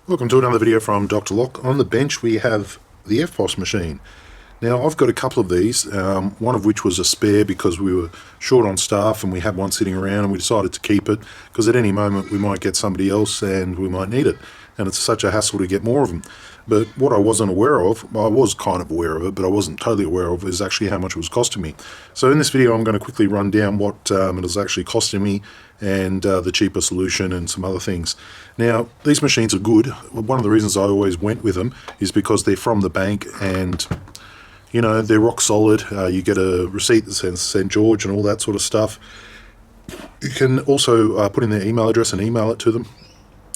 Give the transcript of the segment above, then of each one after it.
Welcome to another video from Dr. Lock. On the bench we have the EFTPOS machine. Now I've got a couple of these, one of which was a spare because we were short on staff and we had one sitting around and we decided to keep it because at any moment we might get somebody else and we might need it. And it's such a hassle to get more of them. But what I wasn't aware of, well, I was kind of aware of it, but I wasn't totally aware of, is actually how much it was costing me. So in this video I'm going to quickly run down what it was actually costing me and the cheaper solution and some other things. Now, these machines are good. One of the reasons I always went with them is because they're from the bank and, you know, they're rock solid. You get a receipt that says St. George and all that sort of stuff. You can also put in their email address and email it to them,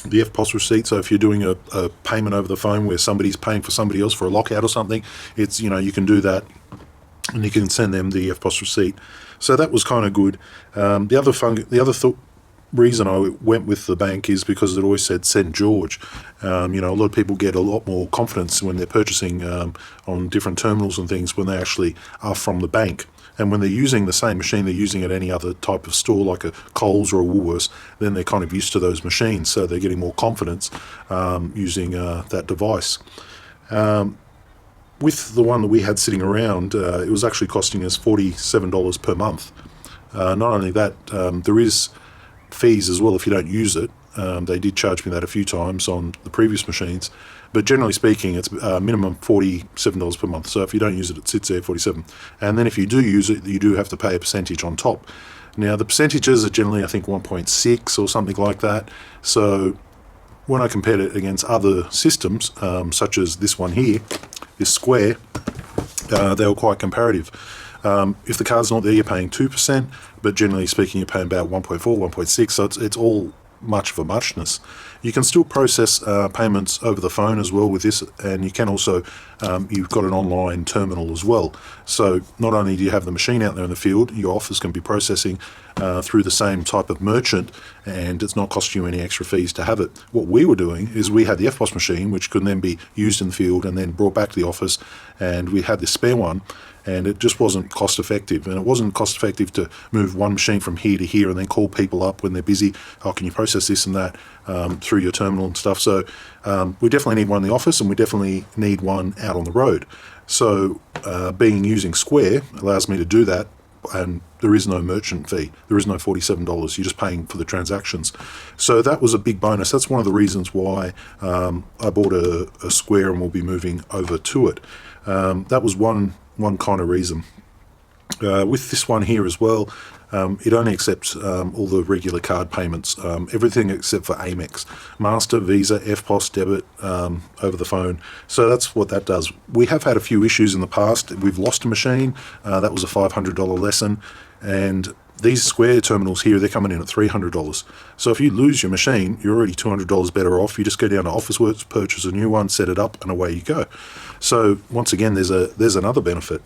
the EFTPOS receipt. So if you're doing a payment over the phone where somebody's paying for somebody else for a lockout or something, it's, you know, you can do that and you can send them the EFTPOS receipt. So that was kind of good. Reason I went with the bank is because it always said St. George. You know, a lot of people get a lot more confidence when they're purchasing on different terminals and things when they actually are from the bank. And when they're using the same machine they're using at any other type of store like a Coles or a Woolworths, then they're kind of used to those machines, so they're getting more confidence using that device. With the one that we had sitting around, it was actually costing us $47 per month. Not only that, there is fees as well if you don't use it. They did charge me that a few times on the previous machines, but generally speaking it's minimum $47 per month. So if you don't use it, it sits there 47, and then if you do use it, you do have to pay a percentage on top. Now the percentages are generally I think 1.6 or something like that. So when I compared it against other systems such as this one here, this Square, they were quite comparative. If the card's not there, you're paying 2%, but generally speaking, you're paying about 1.4, 1.6, so it's all much of a muchness. You can still process payments over the phone as well with this, and you can also, you've got an online terminal as well. So not only do you have the machine out there in the field, your office can be processing through the same type of merchant, and it's not costing you any extra fees to have it. What we were doing is we had the EFTPOS machine, which could then be used in the field and then brought back to the office, and we had this spare one, and it just wasn't cost effective. And it wasn't cost effective to move one machine from here to here and then call people up when they're busy. Oh, can you process this and that through your terminal and stuff? So we definitely need one in the office, and we definitely need one out on the road. So using Square allows me to do that, and there is no merchant fee. There is no $47. You're just paying for the transactions. So that was a big bonus. That's one of the reasons why I bought a Square and will be moving over to it. That was one kind of reason. With this one here as well, it only accepts all the regular card payments, everything except for Amex, Master, Visa, EFTPOS, debit, over the phone. So that's what that does. We have had a few issues in the past. We've lost a machine. That was a $500 lesson, and these Square terminals here, they're coming in at $300. So if you lose your machine, you're already $200 better off. You just go down to Officeworks, purchase a new one, set it up, and away you go. So once again, there's another benefit.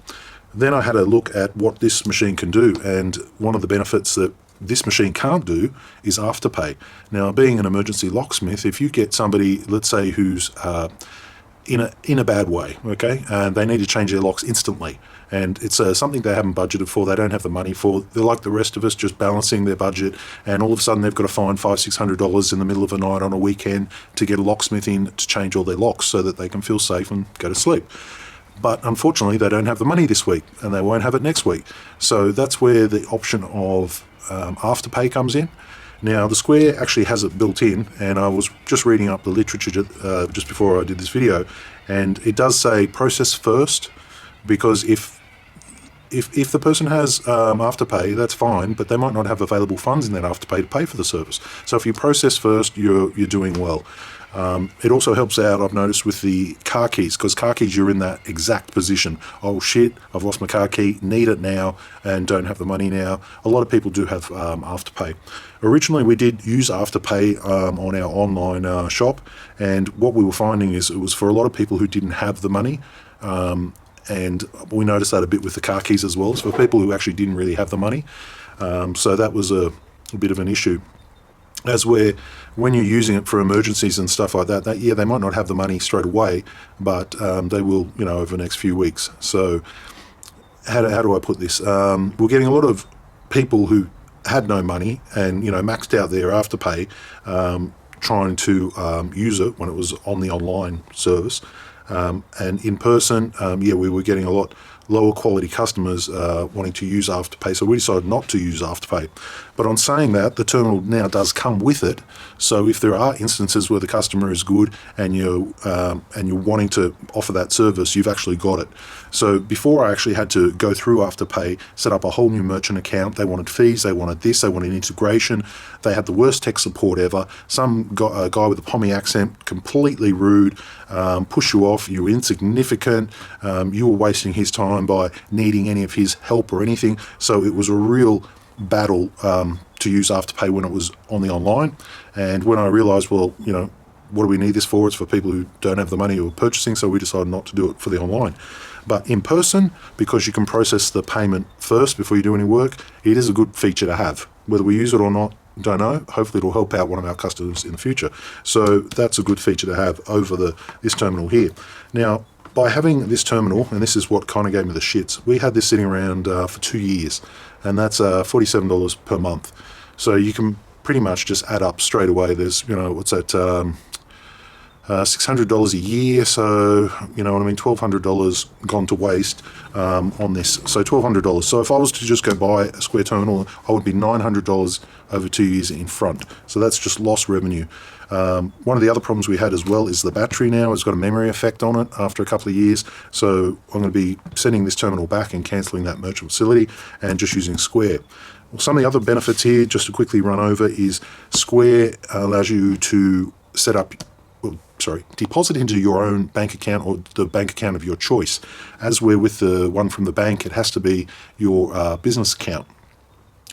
Then I had a look at what this machine can do, and one of the benefits that this machine can't do is afterpay. Now, being an emergency locksmith, if you get somebody, let's say, who's in a bad way, okay, and they need to change their locks instantly, and it's something they haven't budgeted for, they don't have the money for, they're like the rest of us, just balancing their budget, and all of a sudden they've got to find $500-600 in the middle of the night on a weekend to get a locksmith in to change all their locks so that they can feel safe and go to sleep. But unfortunately, they don't have the money this week, and they won't have it next week. So that's where the option of afterpay comes in. Now, the Square actually has it built in, and I was just reading up the literature just before I did this video, and it does say process first, because if the person has afterpay, that's fine, but they might not have available funds in that afterpay to pay for the service. So if you process first, you're doing well. It also helps out, I've noticed, with the car keys, because car keys, you're in that exact position. Oh shit, I've lost my car key, need it now, and don't have the money now. A lot of people do have afterpay. Originally, we did use afterpay on our online shop, and what we were finding is it was for a lot of people who didn't have the money, and we noticed that a bit with the car keys as well. So for people who actually didn't really have the money, so that was a bit of an issue. As where when you're using it for emergencies and stuff like that, yeah, they might not have the money straight away, but they will, you know, over the next few weeks. So how do I put this? We're getting a lot of people who had no money and, you know, maxed out their afterpay trying to use it when it was on the online service. And in person, yeah, we were getting a lot lower quality customers wanting to use Afterpay, so we decided not to use Afterpay. But on saying that, the terminal now does come with it, so if there are instances where the customer is good and you're wanting to offer that service, you've actually got it. So before, I actually had to go through Afterpay, set up a whole new merchant account. They wanted fees, they wanted this, they wanted integration. They had the worst tech support ever. Some guy with a Pommy accent, completely rude, push you off, you were insignificant, you were wasting his time by needing any of his help or anything. So it was a real battle to use Afterpay when it was on the online. And when I realised, well, you know, what do we need this for? It's for people who don't have the money or purchasing, so we decided not to do it for the online. But in person, because you can process the payment first before you do any work, it is a good feature to have. Whether we use it or not, don't know. Hopefully it'll help out one of our customers in the future. So that's a good feature to have over this terminal here. Now, by having this terminal, and this is what kind of gave me the shits, we had this sitting around for 2 years, and that's $47 per month. So you can pretty much just add up straight away. There's, you know, what's that, $600 a year, so you know what I mean, $1,200 gone to waste on this. So $1,200. So if I was to just go buy a Square terminal, I would be $900 over 2 years in front. So that's just lost revenue. One of the other problems we had as well is the battery now has got a memory effect on it after a couple of years. So I'm going to be sending this terminal back and cancelling that merchant facility and just using Square. Well, some of the other benefits here, just to quickly run over, is Square allows you to set up, deposit into your own bank account or the bank account of your choice. As we're with the one from the bank, it has to be your business account.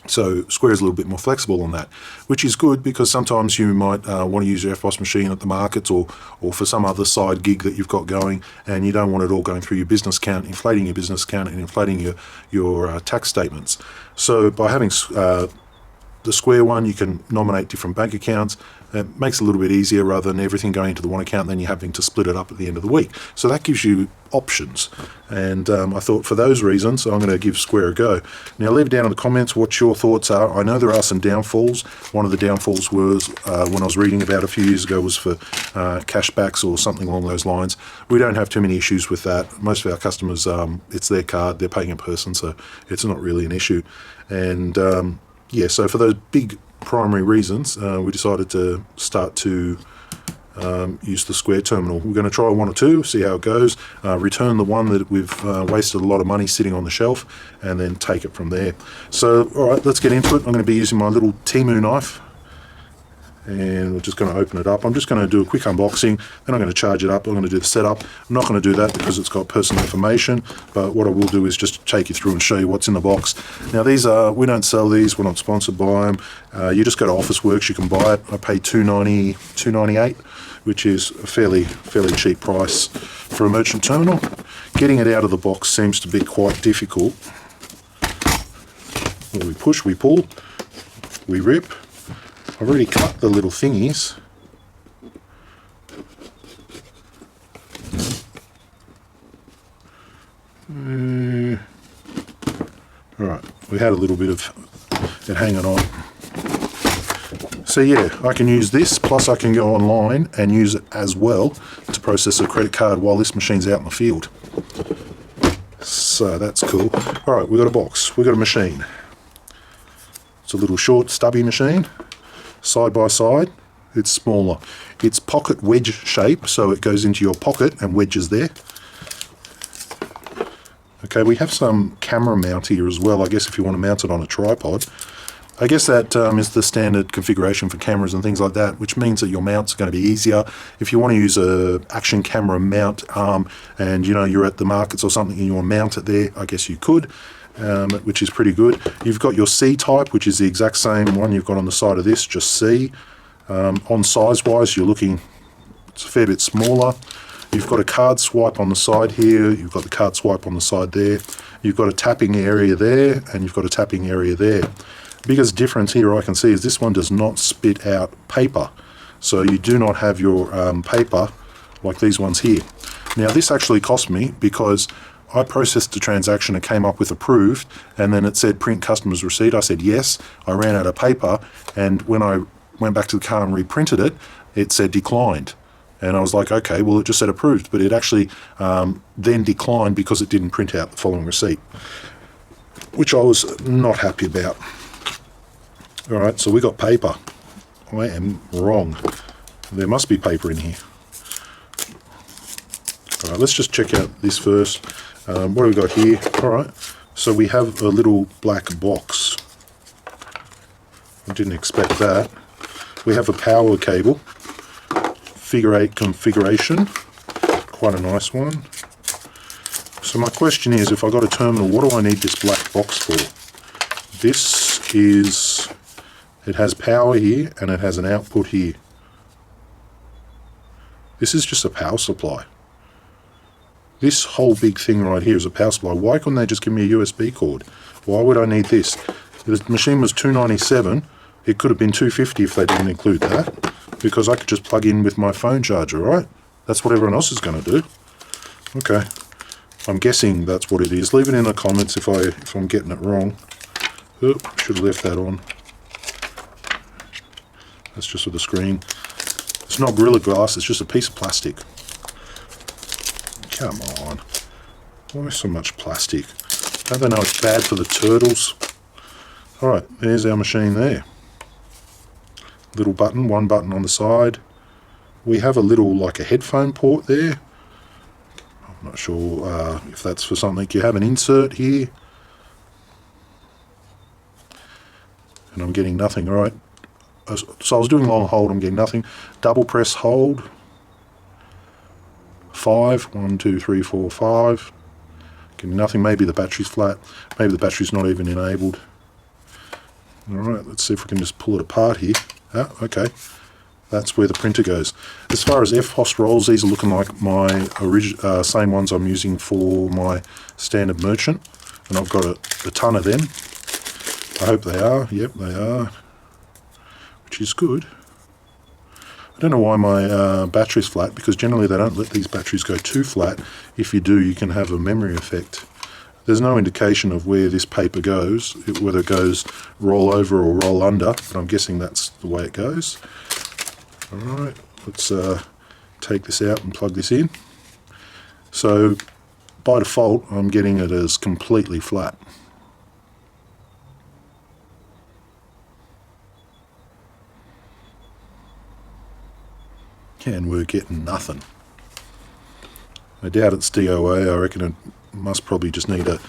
So Square is a little bit more flexible on that, which is good because sometimes you might want to use your EFTPOS machine at the markets or for some other side gig that you've got going, and you don't want it all going through your business account, inflating your business account and inflating your tax statements. So by having the Square one, you can nominate different bank accounts. It makes it a little bit easier rather than everything going into the one account and then you having to split it up at the end of the week. So that gives you options. And I thought for those reasons, I'm going to give Square a go. Now leave down in the comments what your thoughts are. I know there are some downfalls. One of the downfalls was when I was reading about a few years ago was for cashbacks or something along those lines. We don't have too many issues with that. Most of our customers, it's their card, they're paying in person, so it's not really an issue. And yeah, so for those big primary reasons, we decided to start to use the Square terminal. We're going to try one or two, see how it goes, return the one that we've wasted a lot of money sitting on the shelf, and then take it from there. So, all right, let's get into it. I'm going to be using my little Temu knife, and we're just going to open it up. I'm just going to do a quick unboxing, then I'm going to charge it up. I'm going to do the setup. I'm not going to do that because it's got personal information, but what I will do is just take you through and show you what's in the box. Now these are, we don't sell these, we're not sponsored by them. You just go to Officeworks, you can buy it. I paid $2.98, which is a fairly cheap price for a merchant terminal. Getting it out of the box seems to be quite difficult. Well, we push, we pull, we rip. I've already cut the little thingies. Alright, we had a little bit of it hanging on. So yeah, I can use this, plus I can go online and use it as well to process a credit card while this machine's out in the field. So that's cool. Alright, we've got a box, we've got a machine. It's a little short, stubby machine. Side by side, it's smaller. It's pocket wedge shape, so it goes into your pocket and wedges there. Okay, we have some camera mount here as well, I guess if you want to mount it on a tripod. I guess that is the standard configuration for cameras and things like that, which means that your mount's going to be easier. If you want to use a action camera mount and you know you're at the markets or something and you want to mount it there, I guess you could. Which is pretty good. You've got your C type, which is the exact same one you've got on the side of this, just C. On size wise, you're looking, it's a fair bit smaller. You've got a card swipe on the side here, you've got the card swipe on the side there, you've got a tapping area there, and you've got a tapping area there. The biggest difference here I can see is this one does not spit out paper. So you do not have your paper like these ones here. Now this actually cost me because I processed the transaction, it came up with approved, and then it said print customer's receipt. I said yes. I ran out of paper, and when I went back to the car and reprinted it, it said declined. And I was like, okay, well, it just said approved, but it actually then declined because it didn't print out the following receipt, which I was not happy about. All right, so we got paper. I am wrong. There must be paper in here. All right, let's just check out this first. What do we got here? All right, so we have a little black box. I didn't expect that. We have a power cable. Figure 8 configuration, quite a nice one. So my question is, if I got a terminal, what do I need this black box for? This is, it has power here and it has an output here. This is just a power supply. This whole big thing right here is a power supply. Why couldn't they just give me a USB cord? Why would I need this? The machine was $297. It could have been $250 if they didn't include that, because I could just plug in with my phone charger, right? That's what everyone else is going to do. Okay, I'm guessing that's what it is. Leave it in the comments if I'm getting it wrong. Oop, should have left that on. That's just for the screen. It's not Gorilla Glass, it's just a piece of plastic. Come on. Why so much plastic? Don't they know it's bad for the turtles? Alright, there's our machine there. Little button, one button on the side. We have a little, like a headphone port there. I'm not sure if that's for something. You have an insert here. And I'm getting nothing, alright. So I was doing long hold, I'm getting nothing. Double press hold. 5, 1, 2, 3, 4, 5. Getting nothing. Maybe the battery's flat. Maybe the battery's not even enabled. Alright, let's see if we can just pull it apart here. Ah, okay. That's where the printer goes. As far as EFTPOS rolls, these are looking like my same ones I'm using for my standard merchant. And I've got a ton of them. I hope they are. Yep, they are. Which is good. I don't know why my battery's flat, because generally they don't let these batteries go too flat. If you do, you can have a memory effect. There's no indication of where this paper goes, whether it goes roll over or roll under, but I'm guessing that's the way it goes. Alright, let's take this out and plug this in. So, by default, I'm getting it as completely flat. And we're getting nothing. I doubt it's DOA. I reckon it must probably just need a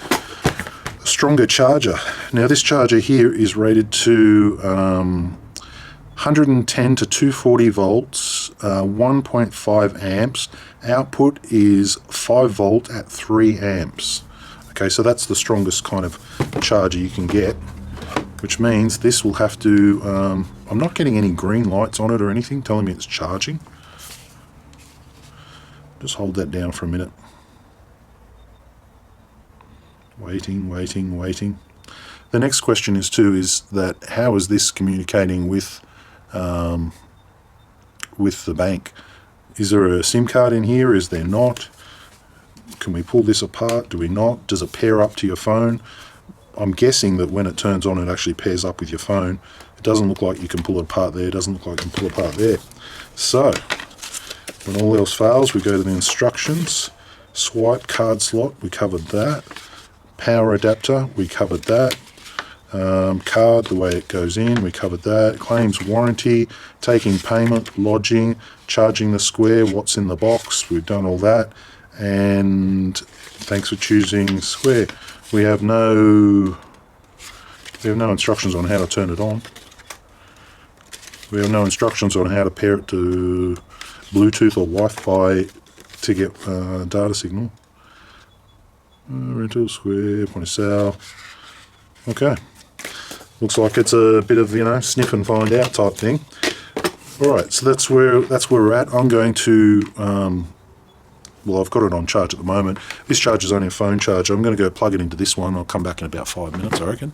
stronger charger. Now this charger here is rated to 110 to 240 volts, 1.5 amps. Output is 5 volt at 3 amps. Okay, so that's the strongest kind of charger you can get, which means this will have to, I'm not getting any green lights on it or anything telling me it's charging. Just hold that down for a minute. Waiting, waiting, waiting. The next question is that how is this communicating with the bank? Is there a SIM card in here? Is there not? Can we pull this apart? Do we not? Does it pair up to your phone? I'm guessing that when it turns on, it actually pairs up with your phone. It doesn't look like you can pull it apart there. It doesn't look like you can pull it apart there. So, when all else fails, we go to the instructions. Swipe card slot, we covered that. Power adapter, we covered that. Card, the way it goes in, we covered that. Claims warranty, taking payment, lodging, charging the Square, what's in the box, we've done all that. And thanks for choosing Square. We have no instructions on how to turn it on. We have no instructions on how to pair it to Bluetooth or Wi-Fi to get data signal. Rental, Square, point of sale. Okay. Looks like it's a bit of, sniff and find out type thing. Alright, so that's where we're at. I'm going to, well, I've got it on charge at the moment. This charger is only a phone charger. I'm going to go plug it into this one. I'll come back in about 5 minutes, I reckon.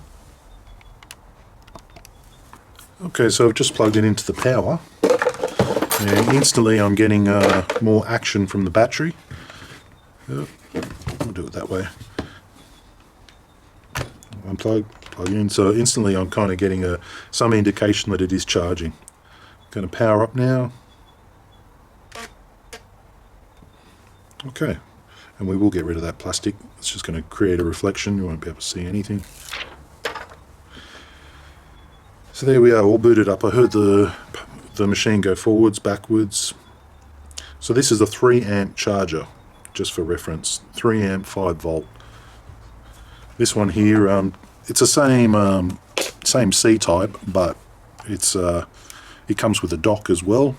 Okay, so I've just plugged it into the power. And instantly I'm getting more action from the battery. Yep. I'll do it that way. Unplug, plug in. So instantly I'm kind of getting some indication that it is charging. Going to power up now. Okay, and we will get rid of that plastic. It's just going to create a reflection. You won't be able to see anything. So there we are, all booted up. I heard the machine go forwards, backwards. So this is a 3 amp charger, just for reference. 3 amp, 5 volt. This one here, it's the same C type, but it comes with a dock as well.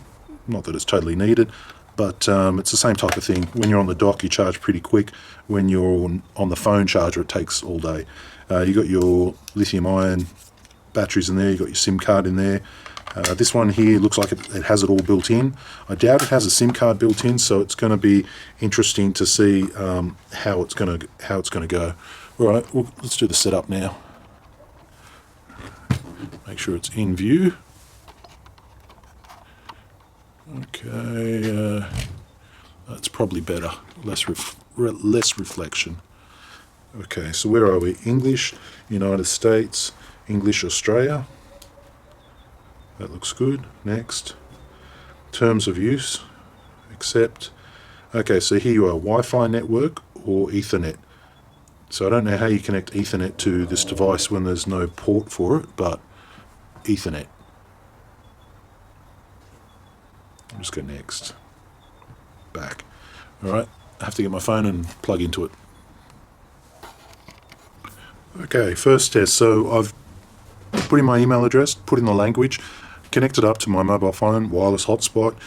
Not that it's totally needed, but it's the same type of thing. When you're on the dock, you charge pretty quick. When you're on the phone charger, it takes all day. You got your lithium-ion batteries in there. You got your SIM card in there. This one here looks like it has it all built in. I doubt it has a SIM card built in, so it's going to be interesting to see how it's going to go. All right, well, let's do the setup now. Make sure it's in view. Okay, that's probably better. Less reflection. Okay, so where are we? English, United States, English, Australia. That looks good. Next. Terms of use. Accept. Okay, so here you are, Wi-Fi network or Ethernet. So I don't know how you connect Ethernet to this device when there's no port for it, but Ethernet. I'll just go next. Back. Alright, I have to get my phone and plug into it. Okay, first test. So I've put in my email address, put in the language, connected up to my mobile phone, wireless hotspot,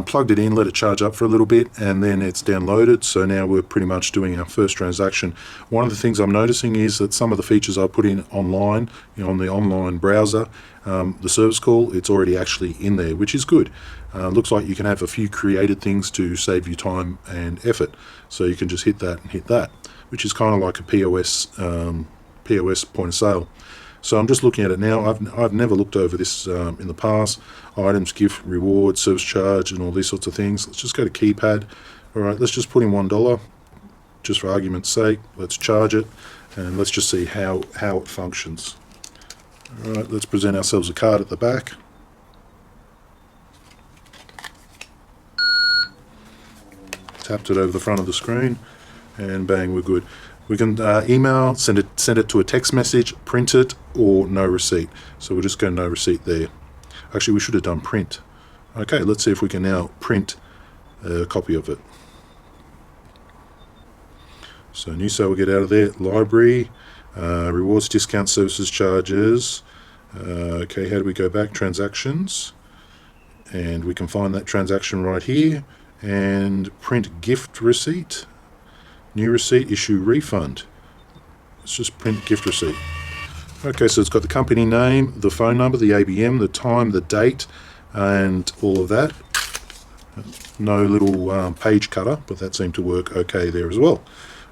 plugged it in, let it charge up for a little bit, and then it's downloaded. So now we're pretty much doing our first transaction. One of the things I'm noticing is that some of the features I put in online, on the online browser, the service call, it's already actually in there, which is good. Looks like you can have a few created things to save you time and effort. So you can just hit that and hit that, which is kind of like a POS point of sale. So I'm just looking at it now. I've never looked over this in the past. Items, gift, reward, service charge, and all these sorts of things. Let's just go to keypad. All right, let's just put in $1, just for argument's sake. Let's charge it, and let's just see how it functions. All right, let's present ourselves a card at the back. Tapped it over the front of the screen, and bang, we're good. We can email, send it to a text message, print it, or no receipt. So we'll just go no receipt there. Actually, we should have done print. Okay, let's see if we can now print a copy of it. So new sale we'll get out of there. Library, rewards, discount, services, charges. Okay, how do we go back? Transactions. And we can find that transaction right here. And print gift receipt. New receipt, issue refund. Let's just print gift receipt. Okay, so it's got the company name, the phone number, the ABM, the time, the date, and all of that. No little page cutter, but that seemed to work okay there as well.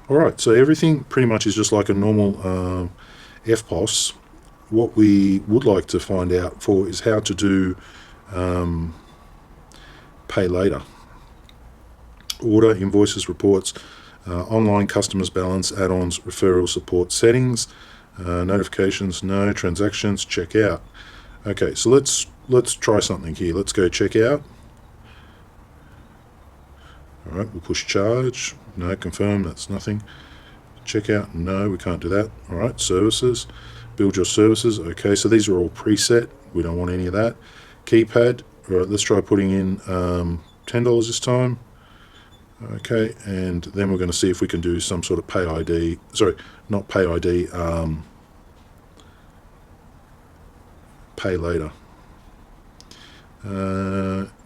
All right, so everything pretty much is just like a normal EFTPOS. What we would like to find out for is how to do pay later. Order, invoices, reports, online customers balance, add-ons, referral support, settings, notifications, no, transactions, check out. Okay, so let's try something here. Let's go check out. All right, we'll push charge. No, confirm, that's nothing. Check out, no, we can't do that. All right, services, build your services. Okay, so these are all preset. We don't want any of that. Keypad. All right, let's try putting in $10 this time. Okay, and then we're going to see if we can do some sort of pay ID, sorry, not pay ID, pay later.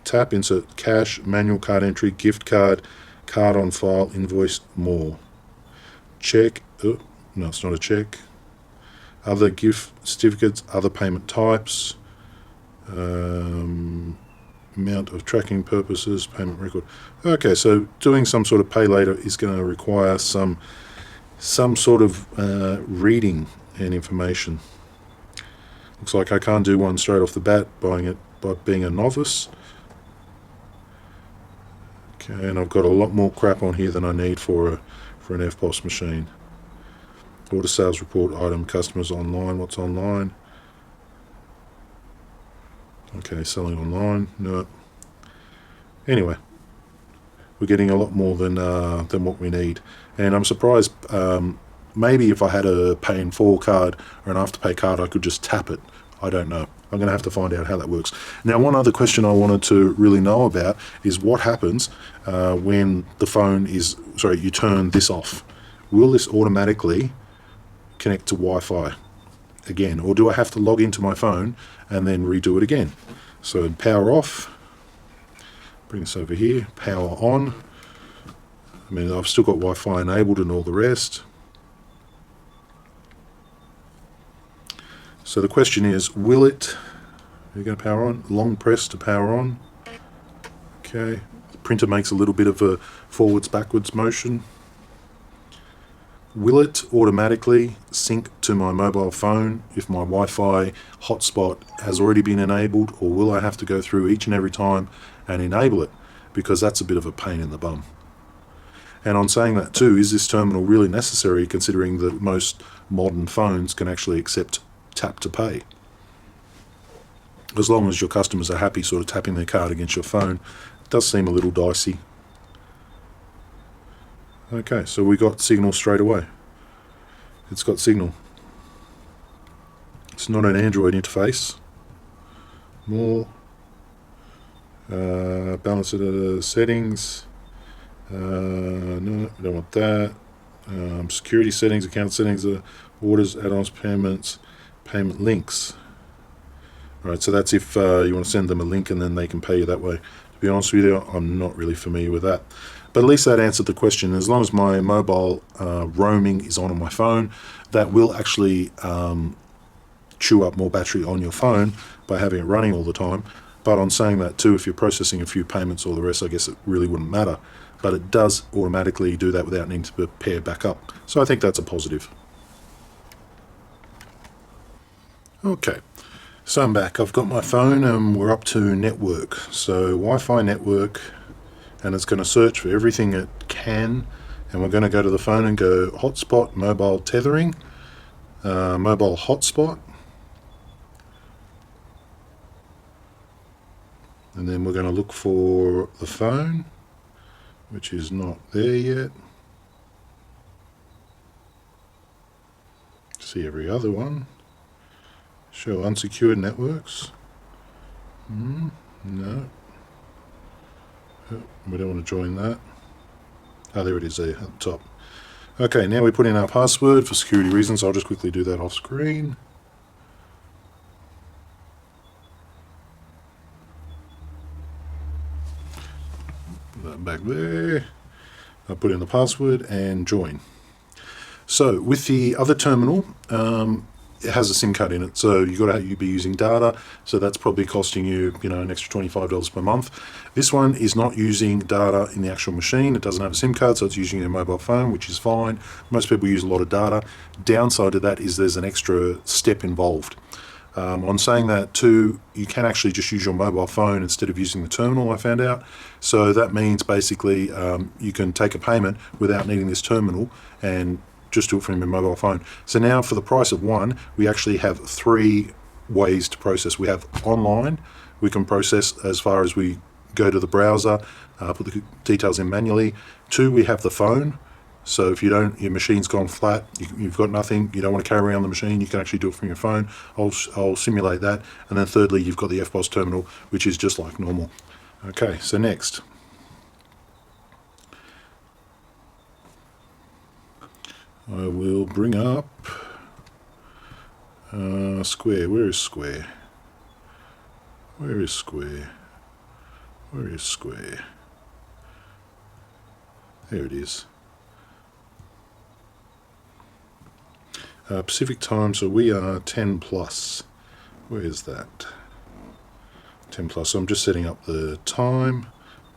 Tap, insert cash, manual card entry, gift card, card on file, invoice, more. Check, oh, no, it's not a check. Other gift certificates, other payment types, amount of tracking purposes, payment record. Okay, so doing some sort of pay later is going to require some sort of reading and information. Looks like I can't do one straight off the bat by being a novice. Okay, and I've got a lot more crap on here than I need for an EFTPOS machine. Order, sales report, item, customers, online. What's online? Okay, selling online. No. Anyway, we're getting a lot more than what we need. And I'm surprised, maybe if I had a pay in 4 card or an afterpay card, I could just tap it. I don't know. I'm going to have to find out how that works. Now, one other question I wanted to really know about is what happens when the phone is, sorry, you turn this off. Will this automatically connect to Wi-Fi again, or do I have to log into my phone and then redo it again? So power off, bring this over here, power on. I mean, I've still got Wi-Fi enabled and all the rest. So the question is, will it, are you going to power on? Long press to power on. Okay, the printer makes a little bit of a forwards backwards motion. Will it automatically sync to my mobile phone if my Wi-Fi hotspot has already been enabled, or will I have to go through each and every time and enable it? Because that's a bit of a pain in the bum. And on saying that too, is this terminal really necessary considering that most modern phones can actually accept tap to pay? As long as your customers are happy sort of tapping their card against your phone, it does seem a little dicey. Okay, so we got signal straight away. It's got signal. It's not an Android interface. More. Balance of settings. No, don't want that. Security settings, account settings, orders, add-ons, payments, payment links. Alright, so that's if you want to send them a link and then they can pay you that way. To be honest with you, I'm not really familiar with that. But at least that answered the question. As long as my mobile roaming is on my phone, that will actually chew up more battery on your phone by having it running all the time. But on saying that too, if you're processing a few payments or the rest, I guess it really wouldn't matter. But it does automatically do that without needing to pair back up. So I think that's a positive. Okay, so I'm back. I've got my phone and we're up to network. So Wi-Fi network, and it's going to search for everything it can. And we're going to go to the phone and go hotspot, mobile tethering, mobile hotspot. And then we're going to look for the phone, which is not there yet. See every other one. Show unsecured networks. No. We don't want to join that. Oh, there it is there at the top. Okay, now we put in our password for security reasons. I'll just quickly do that off screen. Put that back there. I'll put in the password and join. So with the other terminal, it has a SIM card in it, so you'd be using data, so that's probably costing you, an extra $25 per month. This one is not using data in the actual machine. It doesn't have a SIM card, so it's using your mobile phone, which is fine. Most people use a lot of data. Downside to that is there's an extra step involved. On saying that too, you can actually just use your mobile phone instead of using the terminal, I found out. So that means basically you can take a payment without needing this terminal and just do it from your mobile phone. So now for the price of one, we actually have 3 ways to process. We have online, we can process as far as we go to the browser, put the details in manually. 2, we have the phone. So if your machine's gone flat, you've got nothing, you don't want to carry around the machine, you can actually do it from your phone. I'll simulate that. And then thirdly, you've got the EFTPOS terminal, which is just like normal. Okay, so next. I will bring up Square. Where is Square? Where is Square? Where is Square? There it is. Pacific time, so we are 10 plus. Where is that? 10 plus. So I'm just setting up the time.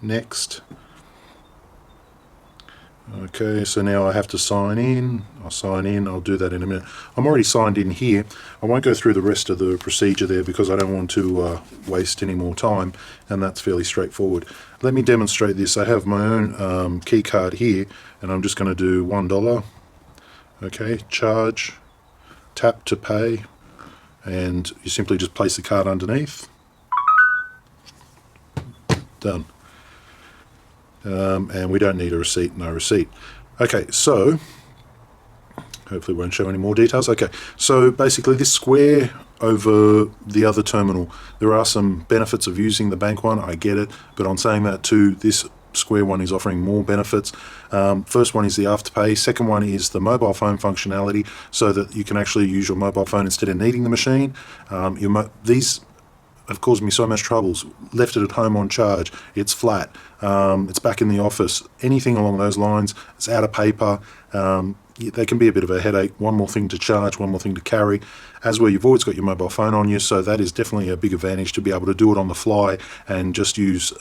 Next. Okay, so now I have to sign in. I'll sign in. I'll do that in a minute. I'm already signed in here. I won't go through the rest of the procedure there because I don't want to waste any more time, and that's fairly straightforward. Let me demonstrate this. I have my own key card here, and I'm just going to do $1. Okay, charge, tap to pay, and you simply just place the card underneath. Done. and we don't need a receipt, no receipt. Okay, so hopefully won't show any more details. Okay, so basically this Square over the other terminal, there are some benefits of using the bank one, I get it, but on saying that too, this Square one is offering more benefits. First one is the Afterpay. Second one is the mobile phone functionality, so that you can actually use your mobile phone instead of needing the machine. These have caused me so much troubles. Left it at home on charge, it's flat, it's back in the office, anything along those lines, it's out of paper. They can be a bit of a headache. One more thing to charge, one more thing to carry. As where you've always got your mobile phone on you, so that is definitely a big advantage, to be able to do it on the fly and just use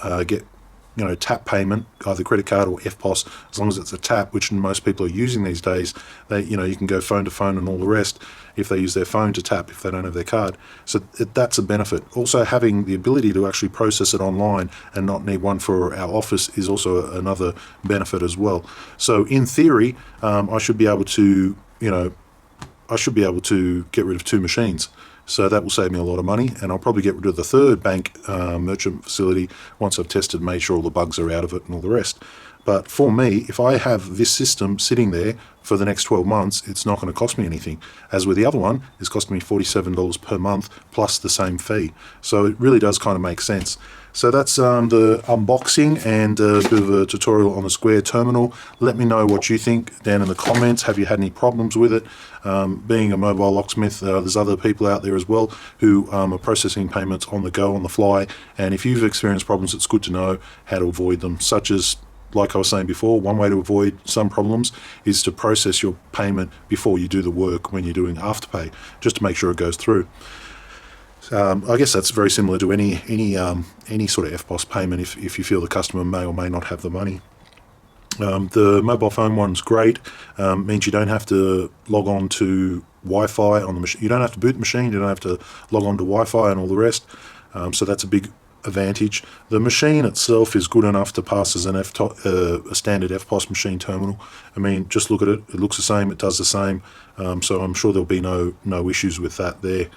tap payment, either credit card or EFTPOS, as long as it's a tap, which most people are using these days. You can go phone to phone and all the rest if they use their phone to tap if they don't have their card. So that's a benefit. Also, having the ability to actually process it online and not need one for our office is also another benefit as well. So in theory, I should be able to get rid of 2 machines. So that will save me a lot of money, and I'll probably get rid of the third bank merchant facility once I've tested, made sure all the bugs are out of it and all the rest. But for me, if I have this system sitting there for the next 12 months, it's not going to cost me anything. As with the other one, it's costing me $47 per month plus the same fee. So it really does kind of make sense. So that's the unboxing and a bit of a tutorial on the Square terminal. Let me know what you think down in the comments. Have you had any problems with it? Being a mobile locksmith, there's other people out there as well who are processing payments on the go, on the fly. And if you've experienced problems, it's good to know how to avoid them, such as, like I was saying before, one way to avoid some problems is to process your payment before you do the work when you're doing Afterpay, just to make sure it goes through. I guess that's very similar to any sort of EFTPOS payment if you feel the customer may or may not have the money. The mobile phone one's great. Means you don't have to log on to Wi-Fi on the machine. You don't have to boot the machine. You don't have to log on to Wi-Fi and all the rest. So that's a big advantage. The machine itself is good enough to pass as a standard EFTPOS machine terminal. I mean, just look at it. It looks the same. It does the same. So I'm sure there'll be no issues with that there.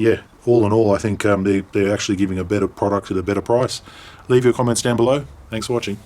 Yeah, all in all, I think they're actually giving a better product at a better price. Leave your comments down below. Thanks for watching.